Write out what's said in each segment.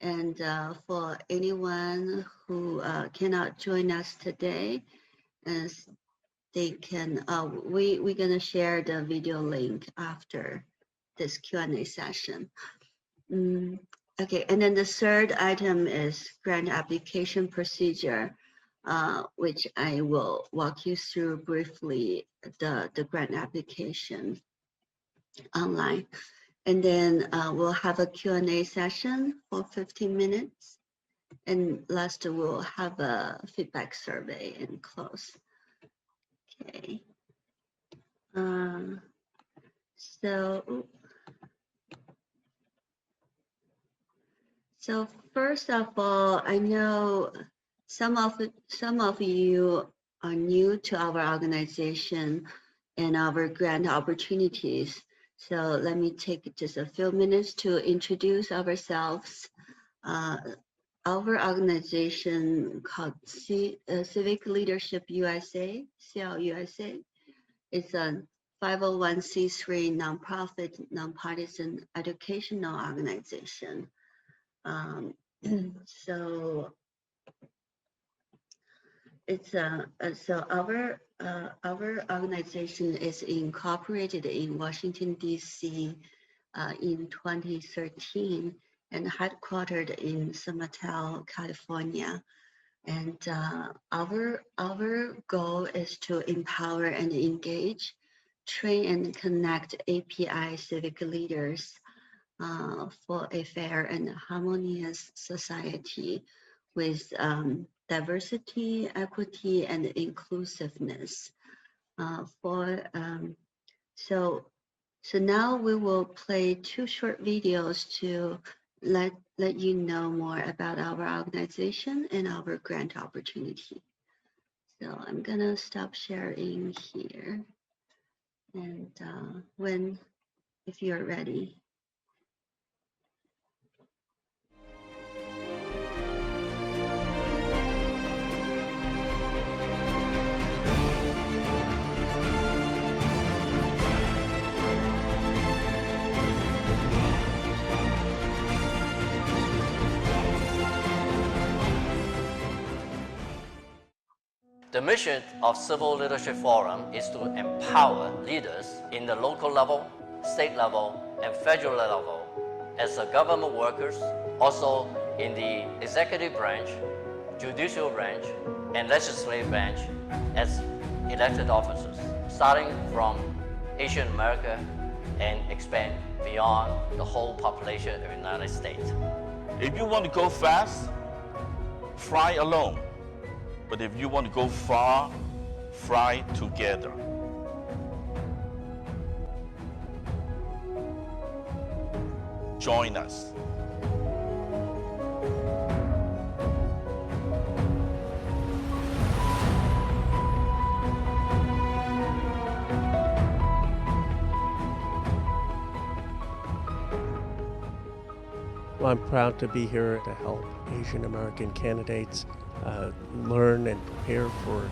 And for anyone who cannot join us today, as they can, we're gonna share the video link after this Q&A session. Okay, and then the third item is grant application procedure, which I will walk you through briefly the grant application online. And then we'll have a Q&A session for 15 minutes. And last, we'll have a feedback survey and close. Okay. So first of all, I know some of you are new to our organization and our grant opportunities. So let me take just a few minutes to introduce ourselves. Our organization called Civic Leadership USA, CLUSA. It's a 501c3 nonprofit, nonpartisan educational organization. So it's so our organization is incorporated in Washington D.C. In 2013 and headquartered in San Mateo, California. And our goal is to empower and engage, train and connect API civic leaders for a fair and harmonious society with diversity, equity, and inclusiveness. So now we will play 2 short videos to let you know more about our organization and our grant opportunity. So I'm gonna stop sharing here, and if you're ready. The mission of Civil Leadership Forum is to empower leaders in the local level, state level, and federal level as government workers, also in the executive branch, judicial branch, and legislative branch as elected officers, starting from Asian America and expand beyond the whole population of the United States. If you want to go fast, fly alone. But if you want to go far, fly together. Join us. Well, I'm proud to be here to help Asian American candidates learn and prepare for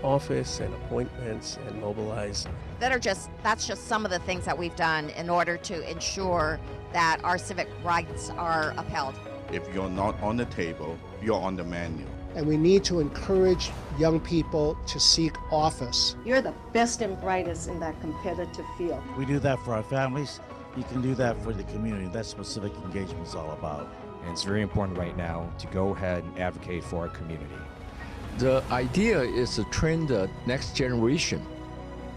office and appointments and mobilize. That's just some of the things that we've done in order to ensure that our civic rights are upheld. If you're not on the table, you're on the menu. And we need to encourage young people to seek office. You're the best and brightest in that competitive field. We do that for our families. You can do that for the community. That's what civic engagement is all about. And it's very important right now to go ahead and advocate for our community. The idea is to train the next generation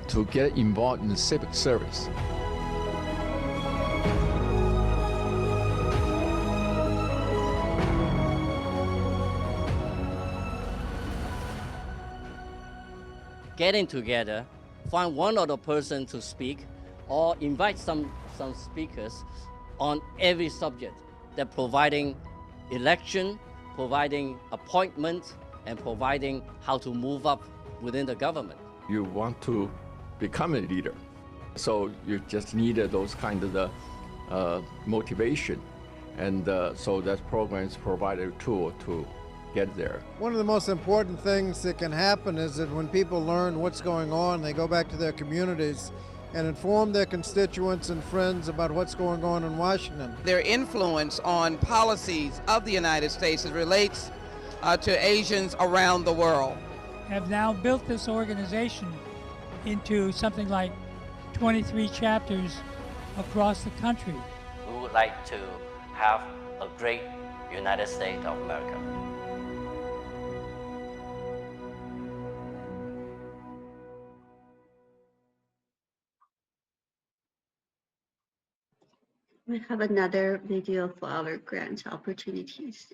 to get involved in the civic service. Getting together, find one other person to speak, or invite some speakers on every subject. They're providing election, providing appointment, and providing how to move up within the government. You want to become a leader, so you just needed those kind of the motivation, and so that program is provided a tool to get there. One of the most important things that can happen is that when people learn what's going on, they go back to their communities and inform their constituents and friends about what's going on in Washington. Their influence on policies of the United States as relates to Asians around the world. Have now built this organization into something like 23 chapters across the country. We would like to have a great United States of America. We have another video for our grant opportunities.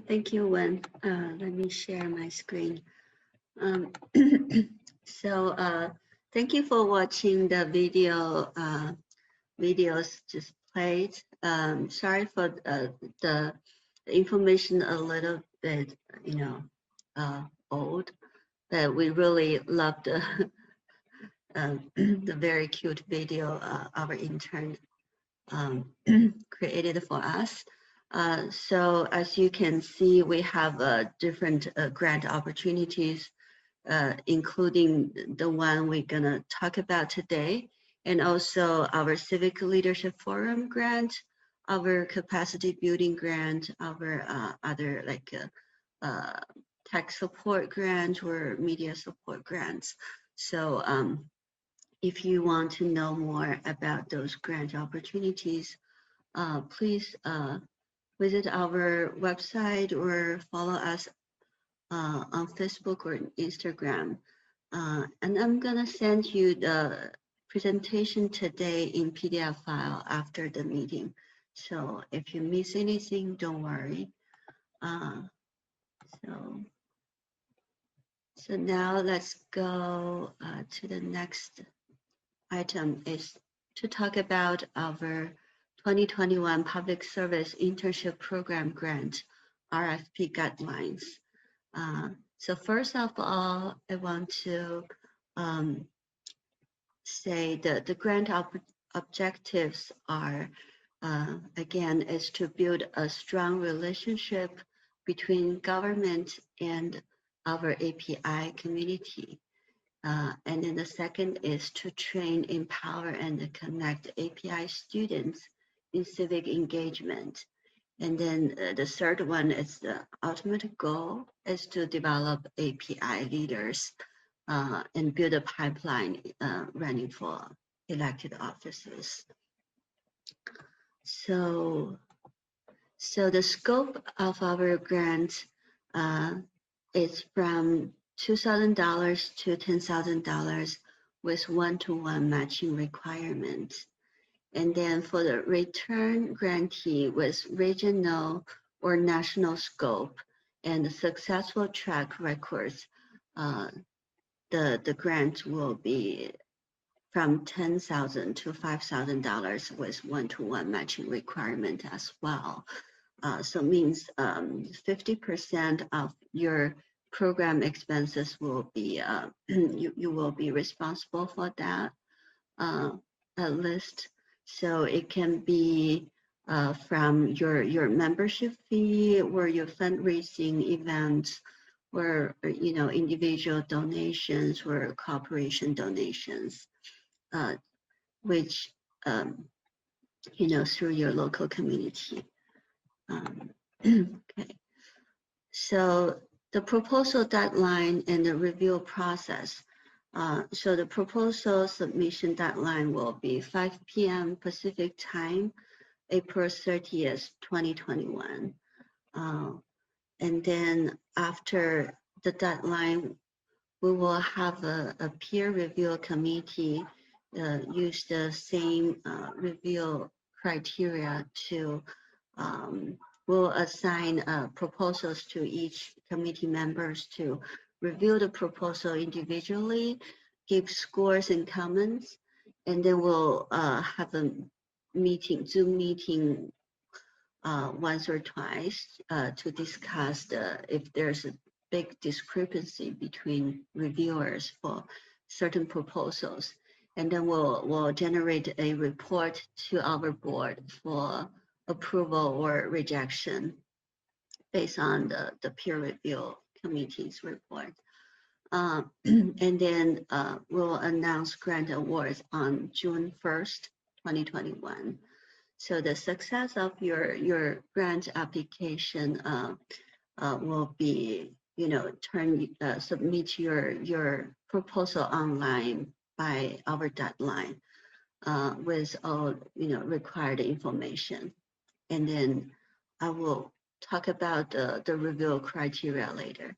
Thank you, Wen. Let me share my screen. Um, thank you for watching the videos just played. Sorry for the information a little bit, old, but we really loved the very cute video our intern created for us. So as you can see, we have different grant opportunities, including the one we're gonna talk about today, and also our Civic Leadership Forum grant, our capacity building grant, our other like tech support grant or media support grants. So if you want to know more about those grant opportunities, please visit our website or follow us on Facebook or Instagram. And I'm gonna send you presentation today in PDF file after the meeting. So if you miss anything, don't worry. So now let's go to the next item is to talk about our 2021 Public Service Internship Program Grant, RFP guidelines. So first of all, I want to say that the grant objectives are, again, is to build a strong relationship between government and our API community. And then the second is to train, empower, and connect API students in civic engagement. And then the third one is the ultimate goal is to develop API leaders and build a pipeline running for elected offices. So the scope of our grant is from $2,000 to $10,000 with one-to-one matching requirements. And then for the return grantee with regional or national scope and successful track records, the grant will be from $10,000 to $5,000 with one-to-one matching requirement as well. So means 50% of your program expenses will be, you will be responsible for that at least. So it can be from your membership fee or your fundraising events or individual donations or corporation donations, which through your local community. Okay, so the proposal deadline and the review process. So the proposal submission deadline will be 5 p.m. Pacific time, April 30th, 2021. And then after the deadline, we will have a peer review committee use the same review criteria to we'll assign proposals to each committee members to review the proposal individually, give scores and comments, and then we'll have a meeting, Zoom meeting once or twice to discuss if there's a big discrepancy between reviewers for certain proposals. And then we'll generate a report to our board for approval or rejection based on the peer review committee's report. And then we'll announce grant awards on June 1st, 2021. So the success of your grant application will be, submit your proposal online by our deadline with all required information. And then I will talk about the review criteria later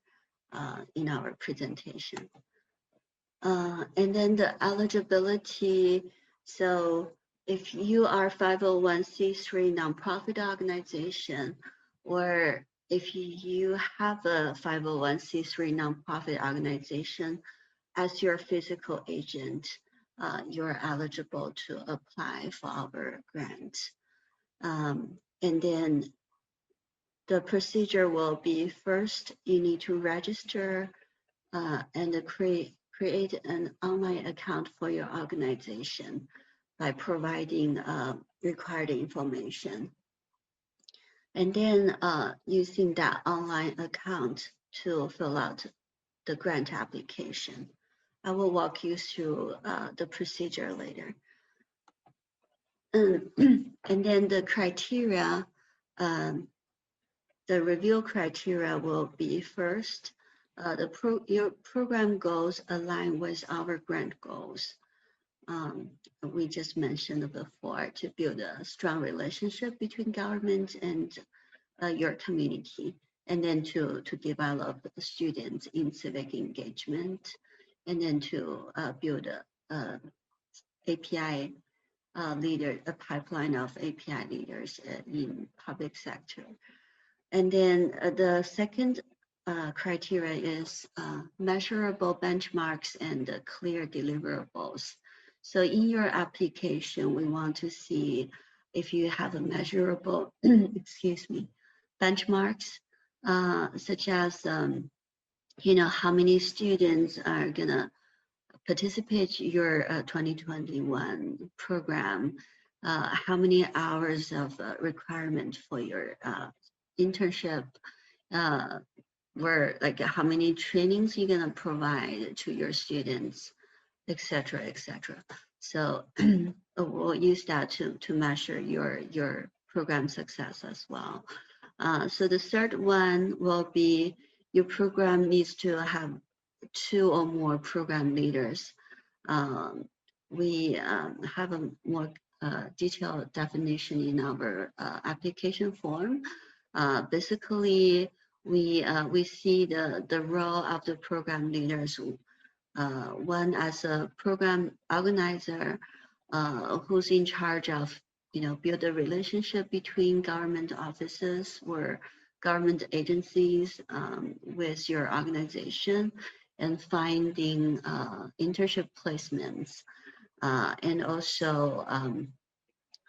in our presentation. And then the eligibility. So if you are 501c3 nonprofit organization, or if you have a 501c3 nonprofit organization as your physical agent, you're eligible to apply for our grant. And then the procedure will be first, you need to register and create an online account for your organization by providing required information. And then using that online account to fill out the grant application. I will walk you through the procedure later. And then the criteria, the review criteria will be first, your program goals align with our grant goals. We just mentioned before, to build a strong relationship between government and your community, and then to develop students in civic engagement, and then to build API leader, a pipeline of API leaders in public sector. And then the second criteria is measurable benchmarks and clear deliverables. So in your application, we want to see if you have a measurable, excuse me, benchmarks, such as, how many students are gonna participate in your 2021 program, how many hours of requirement for your internship, where like how many trainings you're gonna provide to your students, et cetera, et cetera. So we'll use that to measure your program success as well. So the third one will be your program needs to have 2 or more program leaders. We have a more detailed definition in our application form. Basically, we see the role of the program leaders, one as a program organizer, who's in charge of build a relationship between government offices or government agencies with your organization, and finding internship placements, and also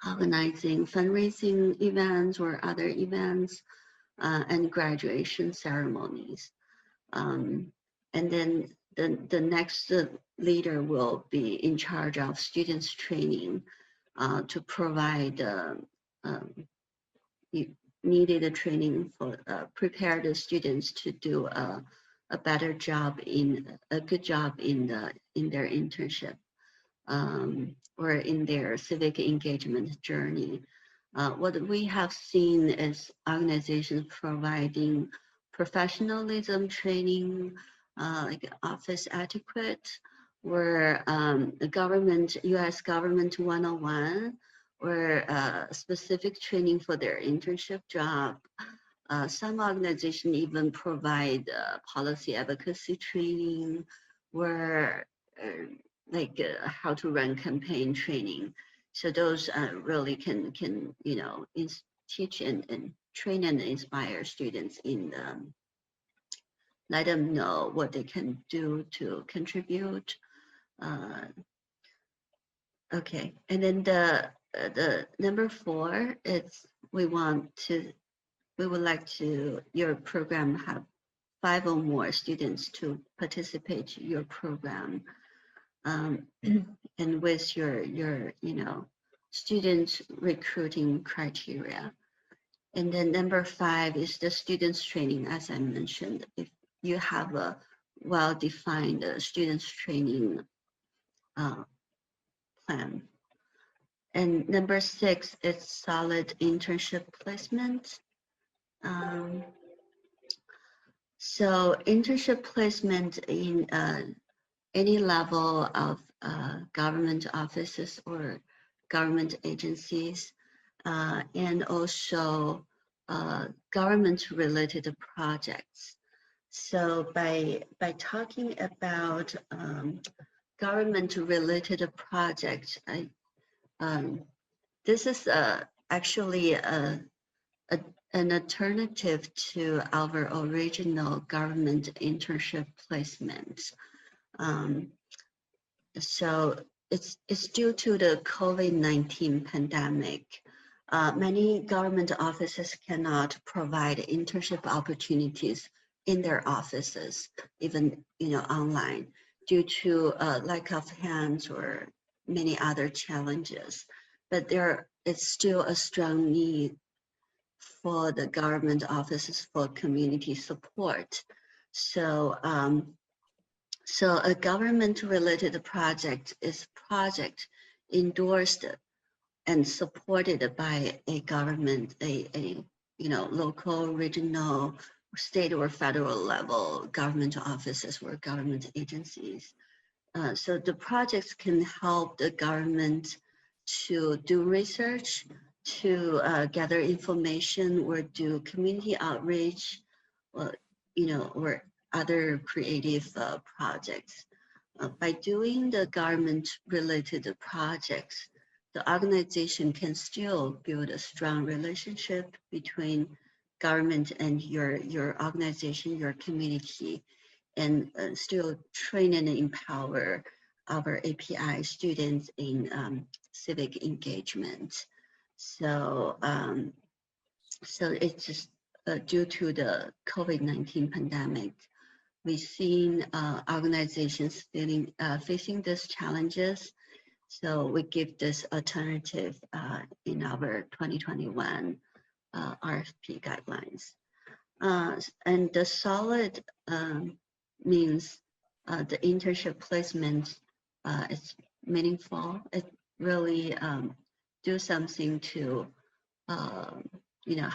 organizing fundraising events or other events, and graduation ceremonies. And then the next leader will be in charge of students training to provide needed training for prepare the students to do a good job in their internship, or in their civic engagement journey. What we have seen is organizations providing professionalism training, like office etiquette, or the government, U.S. government 101, or specific training for their internship job. Some organizations even provide policy advocacy training, or how to run campaign training. So those really can teach and train and inspire students in let them know what they can do to contribute. Okay, and then the number 4 is we would like to your program have 5 or more students to participate in your program, and with your student recruiting criteria. And then number 5 is the students training, as I mentioned. If you have a well-defined students training plan. And number 6 is solid internship placement. So internship placement in any level of government offices or government agencies, and also government-related projects. So by talking about government-related projects, this is actually an alternative to our original government internship placement. So it's due to the COVID-19 pandemic. Many government offices cannot provide internship opportunities in their offices, even online, due to lack of hands or many other challenges. But there is still a strong need for the government offices for community support. So so a government-related project is project endorsed and supported by a government, a local, regional, state or federal level government offices or government agencies. So the projects can help the government to do research, to gather information, or do community outreach, or or other creative projects. by doing the government-related projects, the organization can still build a strong relationship between government and your organization, your community, and still train and empower our API students in civic engagement. So, so it's just due to the COVID-19 pandemic, we've seen organizations facing these challenges. So we give this alternative in our 2021 RFP guidelines. And the solid means the internship placement is meaningful. It really do something to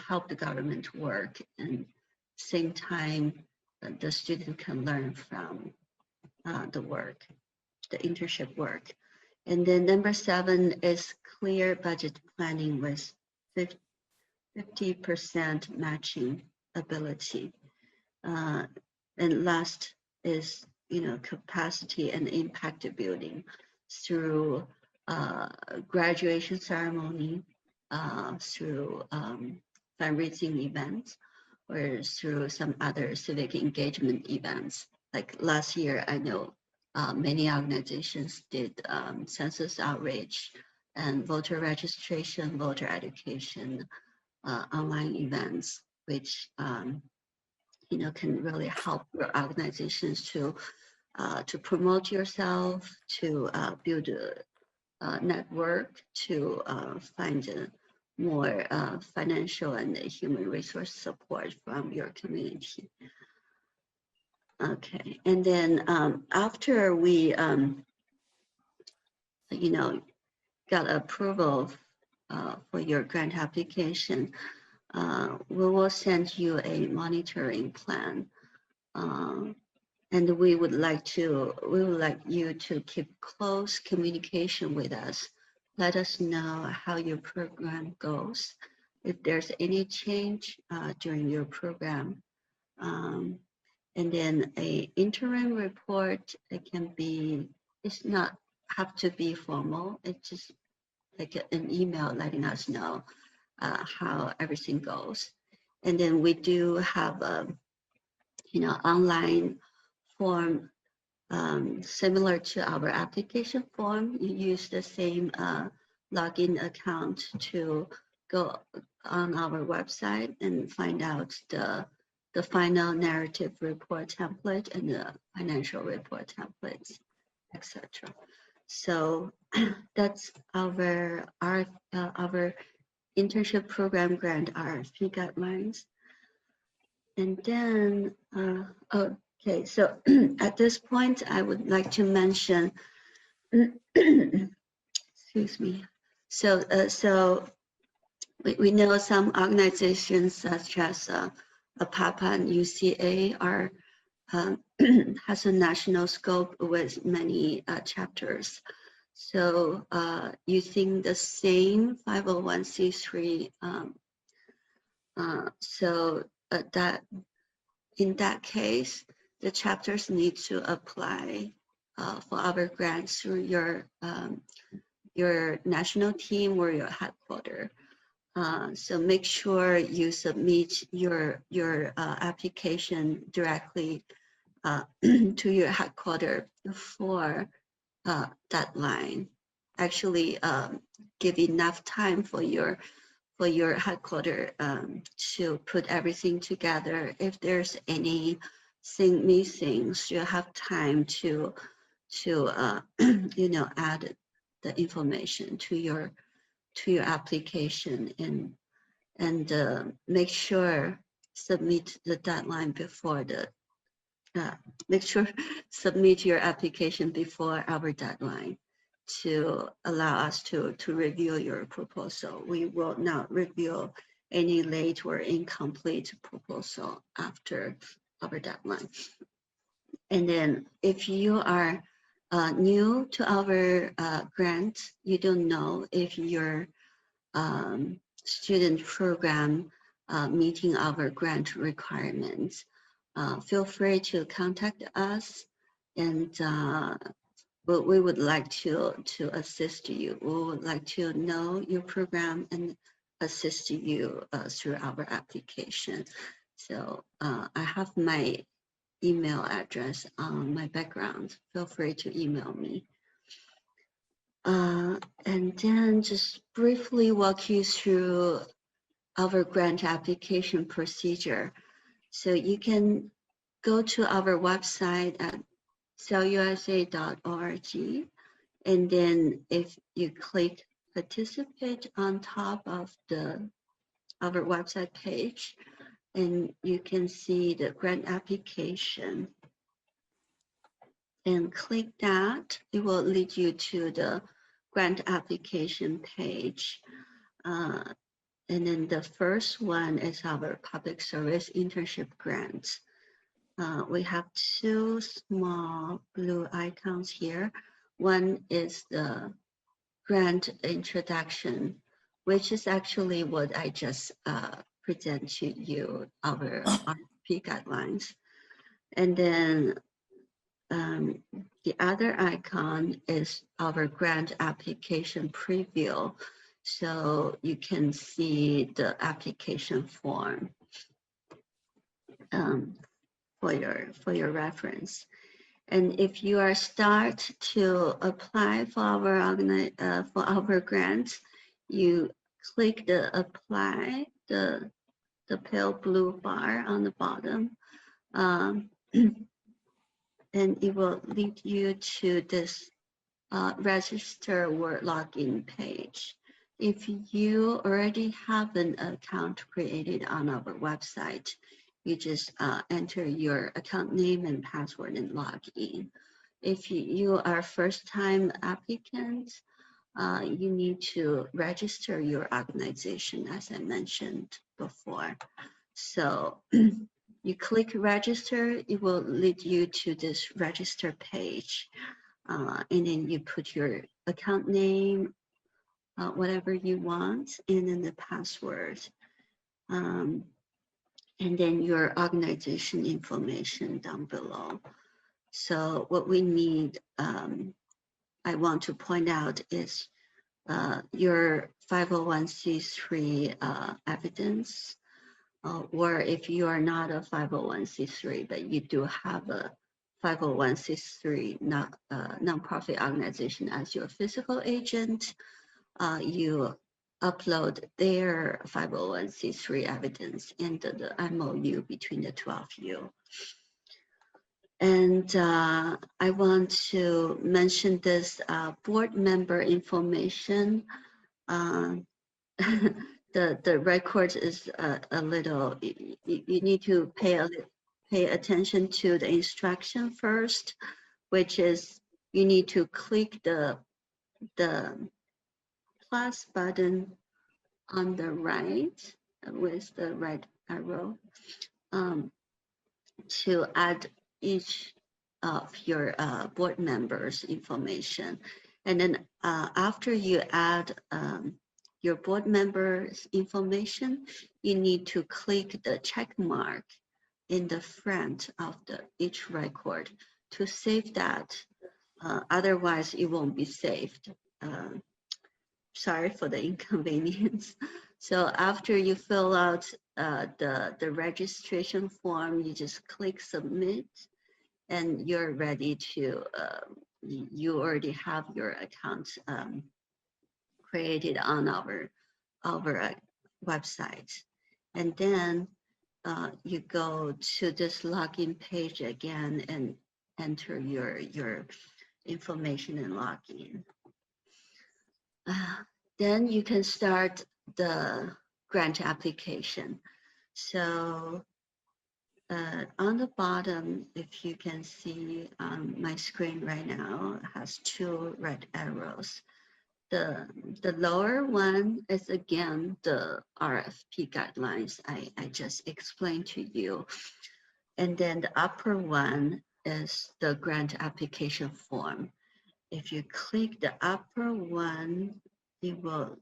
help the government work, and same time the student can learn from the work, the internship work. And then number 7 is clear budget planning with 50% matching ability. And last is, capacity and impact building through graduation ceremony, through fundraising events, or through some other civic engagement events. Like last year, I know many organizations did census outreach and voter registration, voter education, online events, which can really help your organizations to promote yourself, to build a network, to find more financial and human resource support from your community. Okay, and then after we, got approval for your grant application, we will send you a monitoring plan, and we would like you to keep close communication with us. Let us know how your program goes, if there's any change during your program. And then a interim report, it's not have to be formal. It's just like an email letting us know how everything goes. And then we do have a, online form similar to our application form. You use the same login account to go on our website and find out the final narrative report template and the financial report templates, etc. So that's our internship program grant RFP guidelines. And then, okay, so at this point, I would like to mention, excuse me. So we know some organizations such as PAPA and UCA are has a national scope with many chapters. So using the same 501c3, that in that case, the chapters need to apply for our grants through your national team or your headquarters. So make sure you submit your application directly to your headquarters before deadline. Actually, give enough time for your headquarters to put everything together. If there's anything missing, so you have time to add the information to your application, and make sure submit the deadline before the make sure submit your application before our deadline to allow us to review your proposal. We will not review any late or incomplete proposal after our deadline. And then if you are new to our grant, you don't know if your student program meeting our grant requirements, feel free to contact us, and but we would like to assist you. We would like to know your program and assist you through our application. So I have my email address on my background. Feel free to email me. And then just briefly walk you through our grant application procedure. So you can go to our website at celusa.org, and then if you click participate on top of our website page, and you can see the grant application, and click that, it will lead you to the grant application page. And then the first one is our public service internship grant. We have two small blue icons here. One is the grant introduction, which is actually what I just present to you, our RFP guidelines. And then the other icon is our grant application preview. So you can see the application form for your reference. And if you are start to apply for our grant, you click the apply, the pale blue bar on the bottom, and it will lead you to this register or login page. If you already have an account created on our website, you just enter your account name and password and log in. If you are first-time applicant, you need to register your organization, as I mentioned before. So you click register, it will lead you to this register page. And then you put your account name, whatever you want, and then the password. And then your organization information down below. So what we need, I want to point out, is your 501c3 evidence, or if you are not a 501c3, but you do have a 501c3 nonprofit organization as your physical agent, you upload their 501c3 evidence into the MOU between the two of you. And I want to mention this board member information. The record is a little, you need to pay attention to the instruction first, which is you need to click the plus button on the right with the right arrow to add each of your board members' information. And then after you add your board members' information, you need to click the check mark in the front of each record to save that. Otherwise, it won't be saved. Sorry for the inconvenience. So after you fill out the registration form, you just click submit, and you're ready to, you already have your account created on our website. And then you go to this login page again and enter your information and login. Then you can start the grant application. So on the bottom, if you can see on my screen right now, it has two red arrows. The lower one is again the RFP guidelines I just explained to you. And then the upper one is the grant application form. If you click the upper one, it will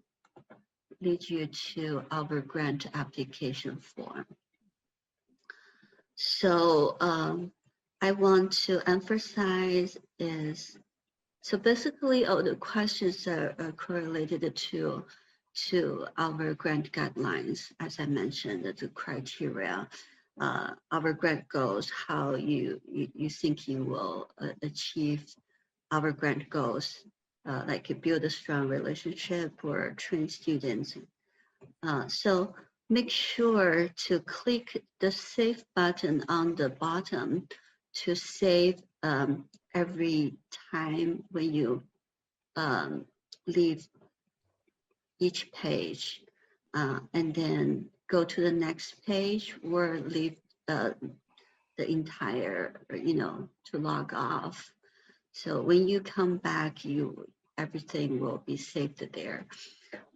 lead you to our grant application form. So I want to emphasize is, so basically all the questions are correlated to our grant guidelines, as I mentioned, the criteria, our grant goals, how you think you will achieve our grant goals, like build a strong relationship or train students. So make sure to click the save button on the bottom to save every time when you leave each page, and then go to the next page or leave the entire, to log off. So when you come back, everything will be saved there.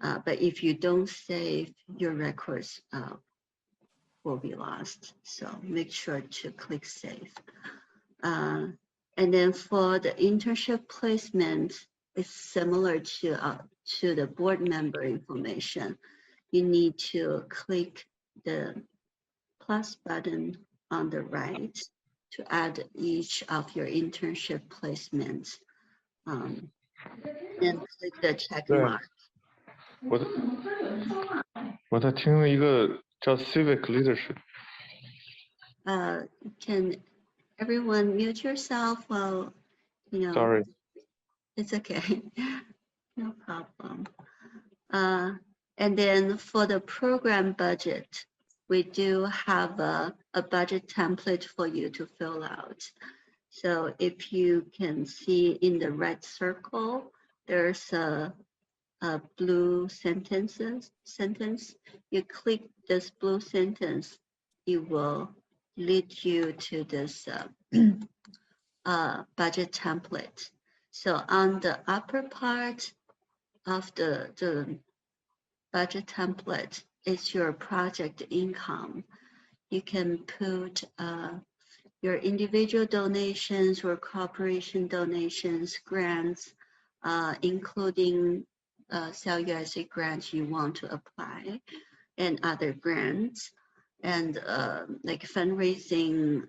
But if you don't save, your records will be lost. So make sure to click save. And then for the internship placement, it's similar to the board member information. You need to click the plus button on the right to add each of your internship placements. Then click the check 对， mark. 我在听了一个叫 civic leadership。Can everyone mute yourself while, Sorry. It's okay. No problem. And then for the program budget, we do have a budget template for you to fill out. So if you can see in the red circle, there's a blue sentence. You click this blue sentence, it will lead you to this budget template. So on the upper part of the budget template is your project income. You can put your individual donations or corporation donations, grants, including CLUSA grants you want to apply, and other grants, and like fundraising,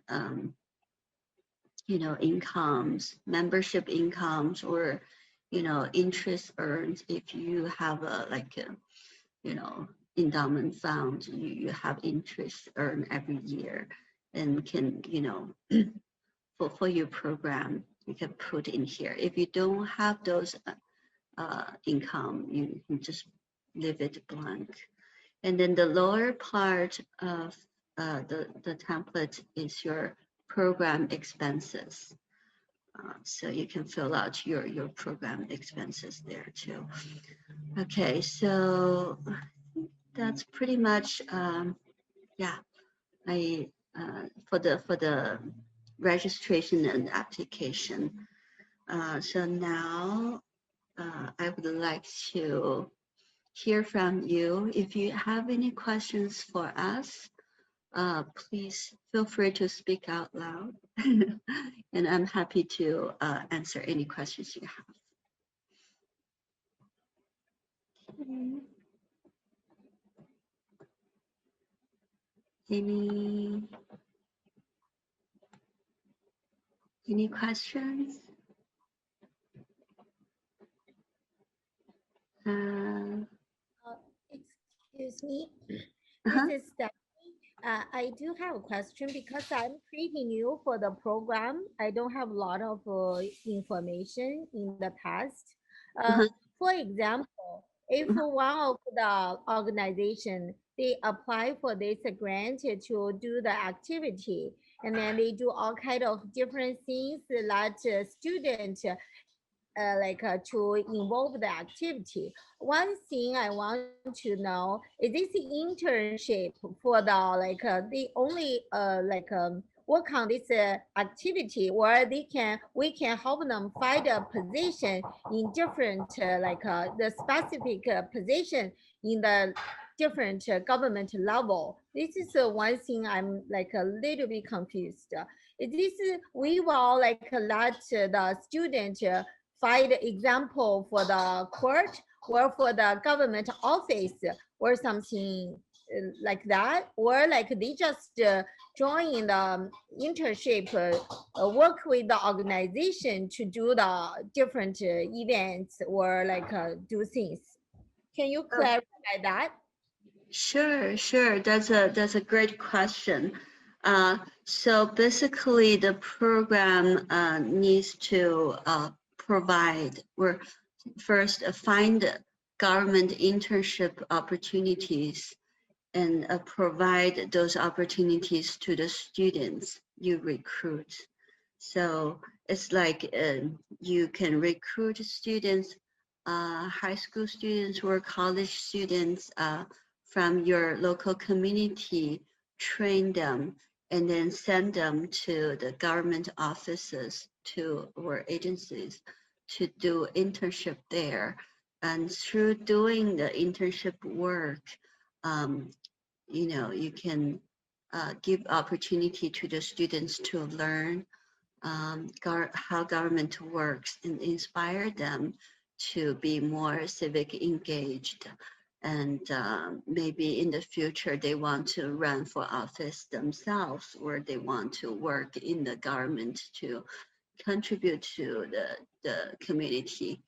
incomes, membership incomes, or interest earned if you have endowment fund, you have interest earned every year, and can for your program you can put in here. If you don't have those income, you can just leave it blank. And then the lower part of the template is your program expenses. So you can fill out your program expenses there too. Okay, so that's pretty much, yeah, for the registration and application. So now I would like to hear from you. If you have any questions for us, please feel free to speak out loud, and I'm happy to answer any questions you have. Okay. Any questions? Excuse me. This is Stephanie. I do have a question because I'm pretty new for the program. I don't have a lot of information in the past. For example, if one of the organization, they apply for this grant to do the activity, and then they do all kind of different things that student to involve the activity. One thing I want to know is this internship for the they only work on this activity, or we can help them find a position in different the specific position in the different government level. This is one thing I'm a little bit confused. Is this we will let the student find example for the court or for the government office or something like that, or like they just join in the internship, work with the organization to do the different events or like do things. Can you clarify that? Sure. That's a great question. So basically, the program needs to provide or first find government internship opportunities and provide those opportunities to the students you recruit. So it's like you can recruit students, high school students or college students from your local community, train them, and then send them to the government offices or agencies to do internship there. And through doing the internship work, you can give opportunity to the students to learn how government works and inspire them to be more civic engaged. And maybe in the future, they want to run for office themselves, or they want to work in the government to contribute to the community.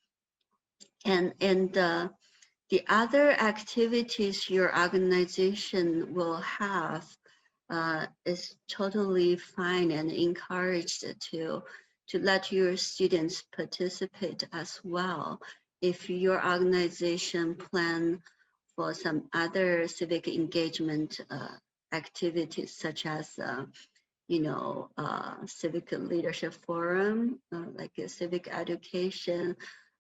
And the other activities your organization will have is totally fine and encouraged to let your students participate as well. If your organization plan for some other civic engagement activities, such as civic leadership forum, like a civic education.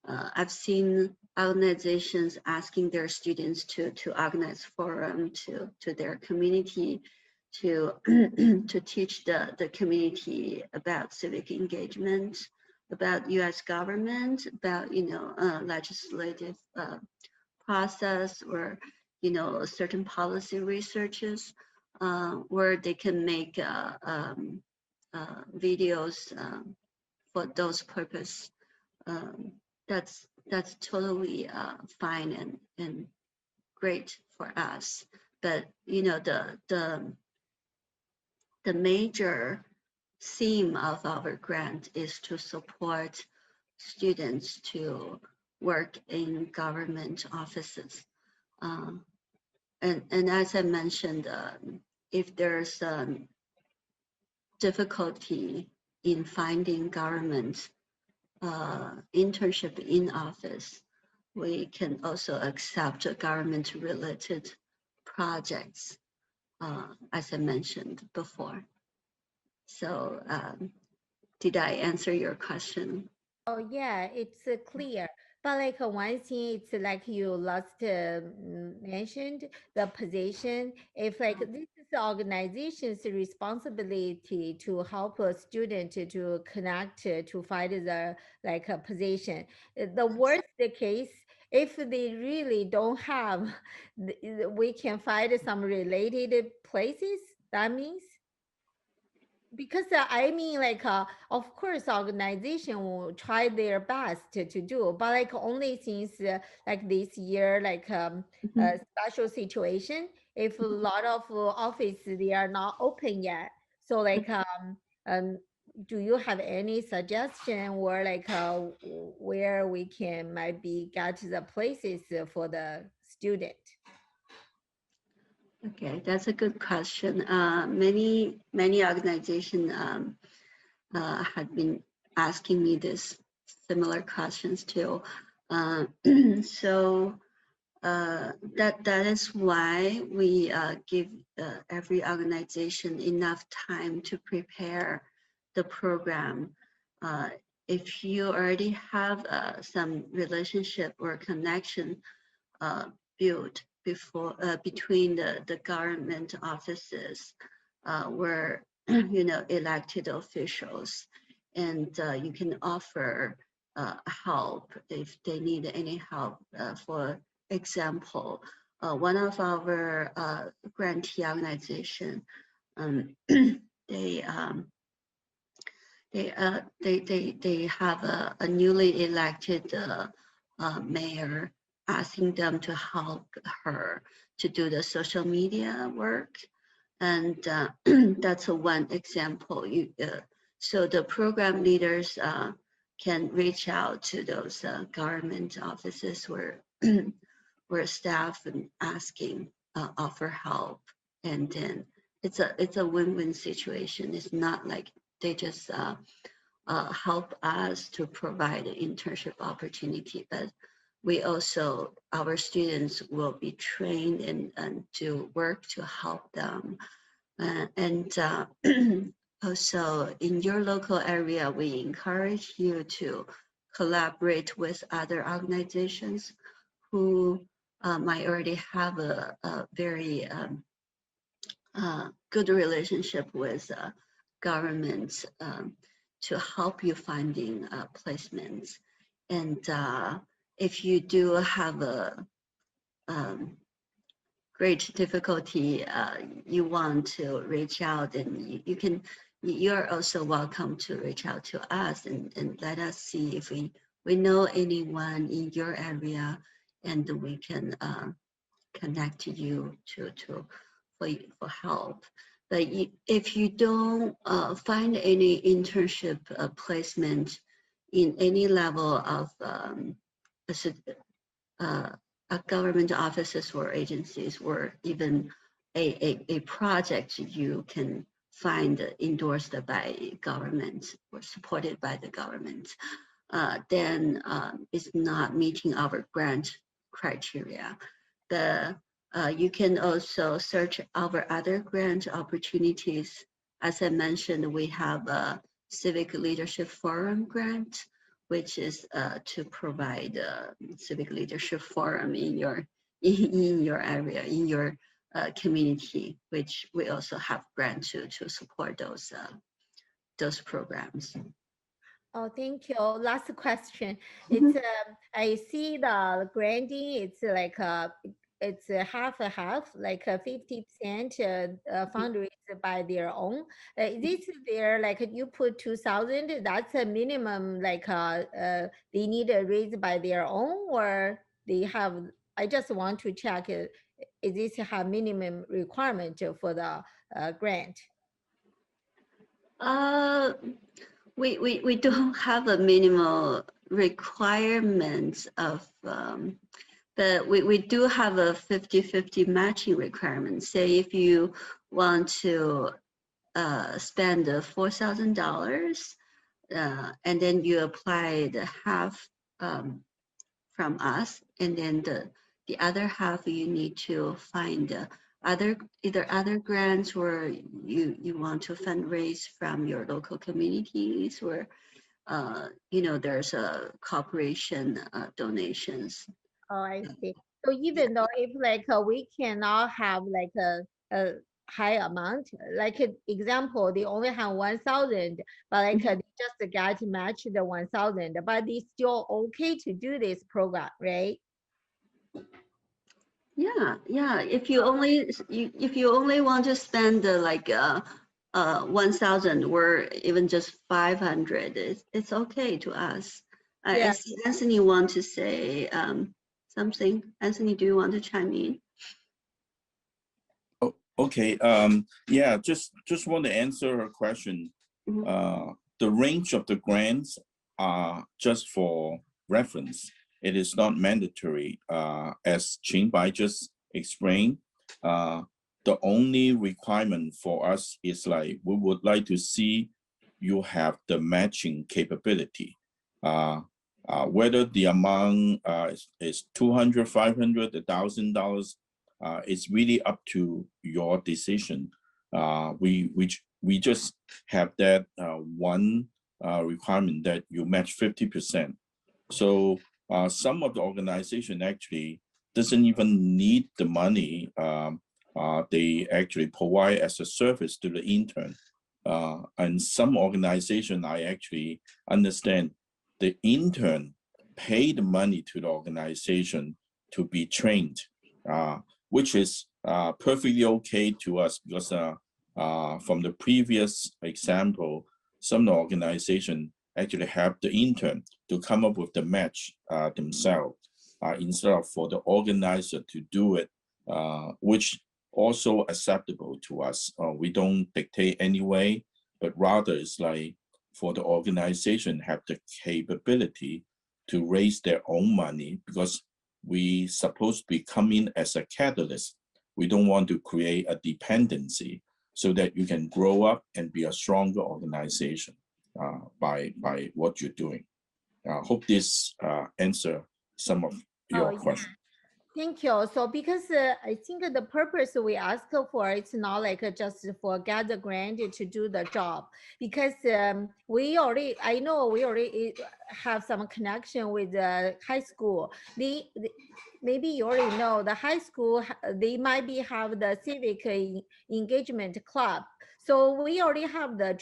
I've seen organizations asking their students to organize forum to their community, to to teach the community about civic engagement, about U.S. government, about legislative process, or certain policy researches, where they can make videos for those purpose. That's totally fine and great for us. But the major theme of our grant is to support students to work in government offices. And as I mentioned, if there's difficulty in finding government internship in office, we can also accept government-related projects, as I mentioned before. So did I answer your question? Oh yeah, it's clear. But like one thing, it's like you last mentioned the position. If like this is the organization's responsibility to help a student to connect to find the like a position. The worst case, if they really don't have, we can find some related places. That means. Because I mean, like, of course, organization will try their best to do, but like only since like this year, like a special situation, if a lot of office they are not open yet, so like do you have any suggestion or like where we can maybe get the places for the student? Okay, that's a good question. Many organizations had been asking me this similar questions too. So that is why we give every organization enough time to prepare the program. If you already have some relationship or connection built between the government offices where elected officials, and you can offer help if they need any help. For example, one of our grantee organization, they have a newly elected mayor, asking them to help her to do the social media work. And that's one example. So the program leaders can reach out to those government offices where staff and asking offer help, and then it's a win-win situation. It's not like they just help us to provide an internship opportunity, but we also, our students will be trained and to work to help them. And also in your local area, we encourage you to collaborate with other organizations who might already have a very good relationship with governments to help you finding placements. And if you do have a great difficulty, you want to reach out, and you're also welcome to reach out to us and let us see if we know anyone in your area, and we can connect you for help. But if you don't find any internship placement in any level of government offices or agencies, or even a project you can find endorsed by government or supported by the government, then it's not meeting our grant criteria. You can also search our other grant opportunities. As I mentioned, we have a Civic Leadership Forum grant, which is to provide a civic leadership forum in your area, in your community, which we also have grant to support those programs. Oh, thank you. Last question. It's I see the granting. It's like it's a half, like 50% fundraised by their own. This their like you put 2,000. That's a minimum. Like they need a raise by their own, or they have. I just want to check. Is this have minimum requirement for the grant? We don't have a minimal requirement of, but we do have a 50-50 matching requirement. Say if you want to spend $4,000 and then you apply the half from us, and then the other half you need to find either other grants, or you want to fundraise from your local communities, or there's a corporation donations. Oh, I see. So even though if like we cannot have like a high amount, like example, they only have 1,000, but like they just got match the 1,000, but it's still okay to do this program, right? Yeah. If you only want to spend like 1,000 or even just 500, it's okay to us. Yeah. I see Anthony want to say something. Anthony, do you want to chime in? Oh, okay. Yeah. Just want to answer her question. The range of the grants are just for reference. It is not mandatory. As Qingbai just explained, the only requirement for us is like we would like to see you have the matching capability. Whether the amount is $200, $500, $1,000, it's really up to your decision. We just have that one requirement that you match 50%. So some of the organization actually doesn't even need the money. They actually provide as a service to the intern. And some organization, I actually understand the intern pay the money to the organization to be trained, which is perfectly okay to us, because from the previous example, some organization actually have the intern to come up with the match themselves, instead of for the organizer to do it which also acceptable to us. We don't dictate anyway, but rather it's like for the organization have the capability to raise their own money, because we supposed to be coming as a catalyst. We don't want to create a dependency, so that you can grow up and be a stronger organization by what you're doing. Hope this answer some of your questions. Thank you. So because I think the purpose we ask for, it's not like just for get the grant to do the job, because I know we already have some connection with the high school. Maybe you already know the high school, they might have the civic engagement club. So we already have the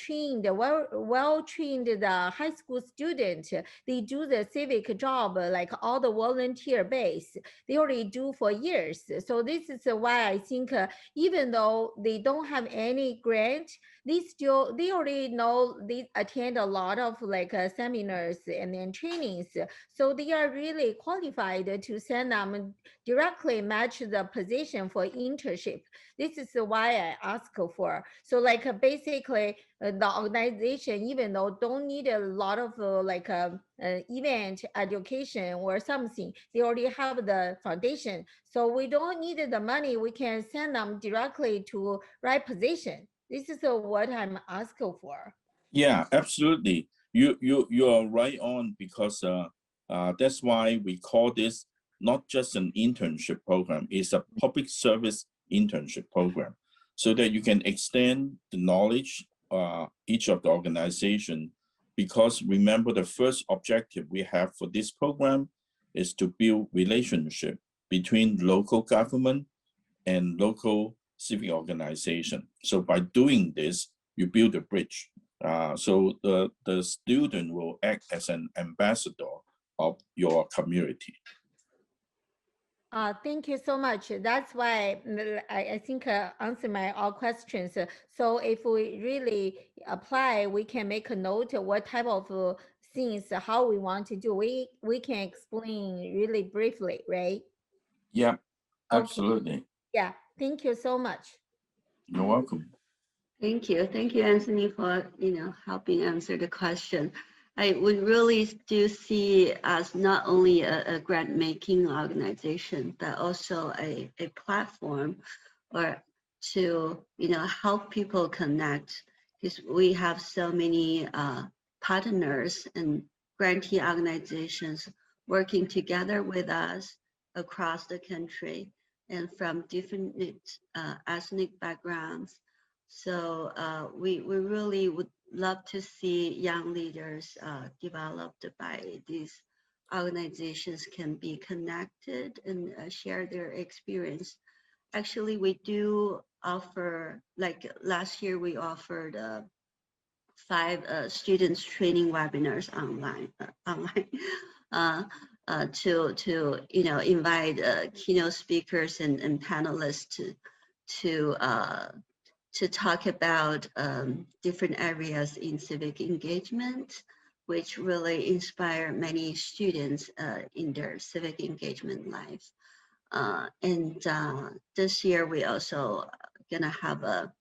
well-trained the high school student. They do the civic job like all the volunteer base. They already do for years. So this is why I think even though they don't have any grant, they already know, they attend a lot of like seminars and then trainings. So they are really qualified to send them directly match the position for internship. This is why I ask for. So like basically the organization, even though don't need a lot of event education or something, they already have the foundation. So we don't need the money. We can send them directly to right position. This is what I'm asking for. Yeah, absolutely. You are right on, because that's why we call this not just an internship program, it's a public service internship program, so that you can extend the knowledge each of the organization. Because remember, the first objective we have for this program is to build relationship between local government and local civic organization. So by doing this, you build a bridge. So the student will act as an ambassador of your community. Thank you so much. That's why I think answer my all questions. So if we really apply, we can make a note of what type of things, how we want to do. We can explain really briefly, right? Yeah, absolutely. Okay. Yeah, thank you so much. You're welcome. Thank you. Thank you, Anthony, for helping answer the question. We really do see as not only a grant making organization, but also a platform or to help people connect, because we have so many partners and grantee organizations working together with us across the country and from different ethnic backgrounds. So we really would love to see young leaders developed by these organizations can be connected and share their experience. Actually, we do offer, like last year, we offered 5 students training webinars online, to invite keynote speakers and panelists to talk about different areas in civic engagement, which really inspire many students in their civic engagement life. And this year we also gonna have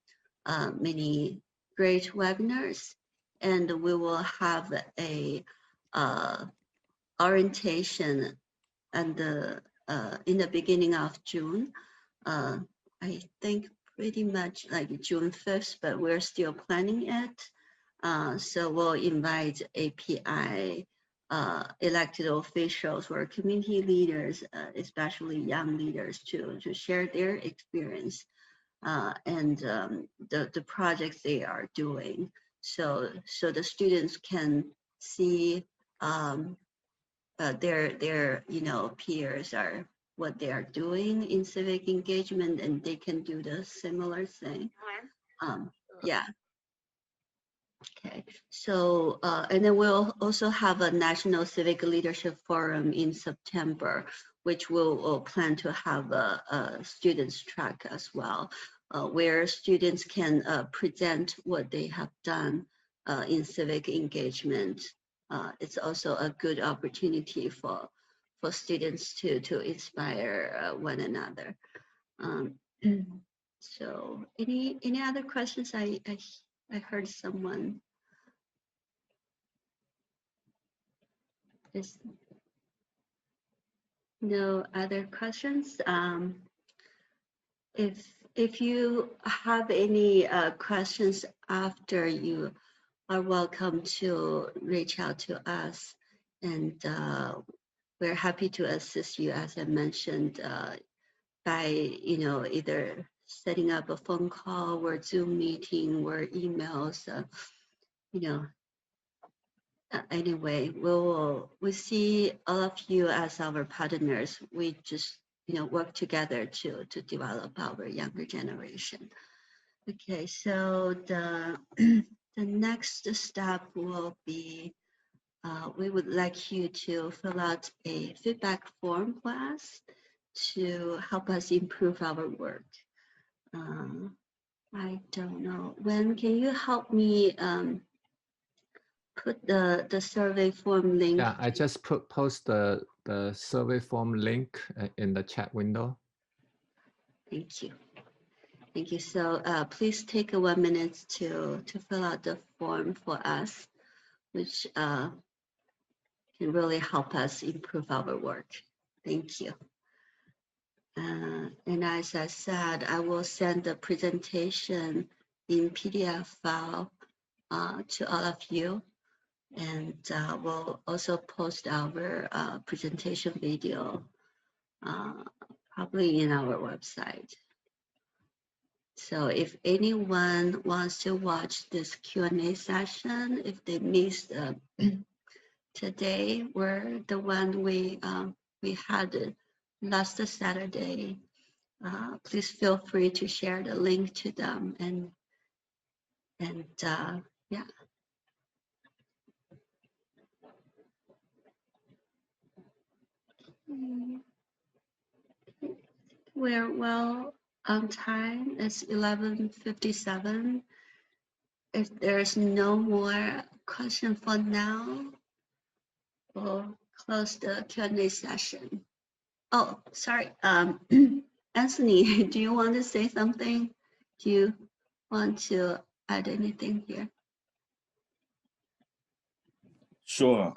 many great webinars, and we will have a orientation and in the beginning of June. I think pretty much like June 5th, but we're still planning it. So we'll invite API elected officials or community leaders, especially young leaders, to share their experience and the projects they are doing. So the students can see their peers are what they are doing in civic engagement, and they can do the similar thing. Yeah. Okay. So and then we'll also have a National Civic Leadership Forum in September, which we'll plan to have a students track as well, where students can present what they have done in civic engagement. It's also a good opportunity for students to inspire one another. Um, so any other questions? I heard someone. There's no other questions. If you have any questions after, you are welcome to reach out to us, and we're happy to assist you, as I mentioned, by either setting up a phone call or Zoom meeting or emails. Anyway, we see all of you as our partners. We just work together to develop our younger generation. Okay, so the the next step will be we would like you to fill out a feedback form for us to help us improve our work. I don't know. When can you help me put the survey form link? Yeah, I just post the survey form link in the chat window. Thank you. Thank you. So please take 1 minute to fill out the form for us, which can really help us improve our work. Thank you. And as I said, I will send the presentation in PDF file to all of you. And we'll also post our presentation video probably in our website. So if anyone wants to watch this Q&A session, if they missed today or the one we had last Saturday, please feel free to share the link to them and yeah. We're well on time. It's 11:57. If there's no more question for now, we'll close the Q&A session. Oh, sorry. Anthony, do you want to say something? Do you want to add anything here? Sure.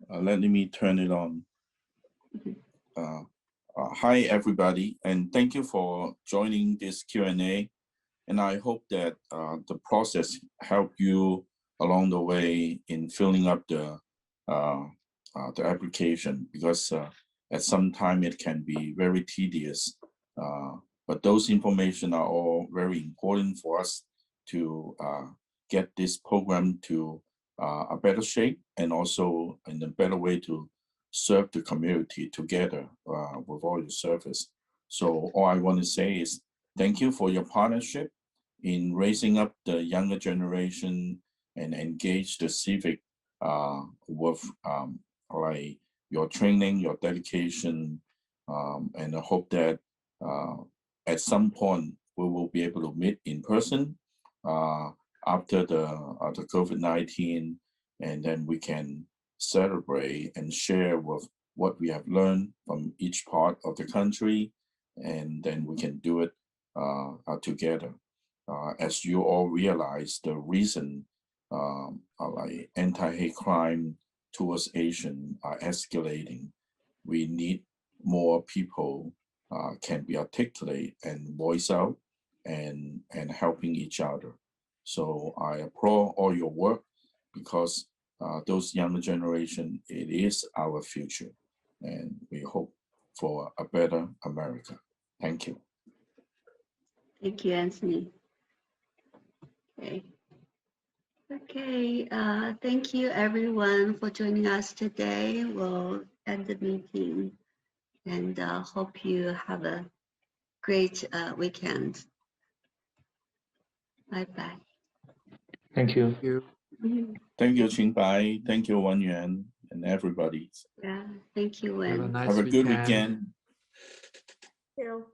Let me turn it on. Hi, everybody, and thank you for joining this Q&A. And I hope that the process helped you along the way in filling up the application, because at some time it can be very tedious. But those information are all very important for us to get this program to a better shape, and also in a better way to serve the community together with all your service. So all I want to say is thank you for your partnership in raising up the younger generation and engage the civic with like your training, your dedication, and I hope that at some point we will be able to meet in person after the COVID-19, and then we can celebrate and share with what we have learned from each part of the country, and then we can do it together. As you all realize, the reason like anti-hate crime towards Asian are escalating. We need more people can be articulate and voice out and helping each other. So I applaud all your work, because those younger generation, it is our future, and we hope for a better America. Thank you. Thank you, Anthony. Okay. Okay, thank you everyone for joining us today. We'll end the meeting, and hope you have a great weekend. Bye-bye. Thank you. Thank you, Qingbai. Thank you, Wan Yuan, and everybody. Yeah, thank you, Have a Wen. nice Have a good weekend. weekend. So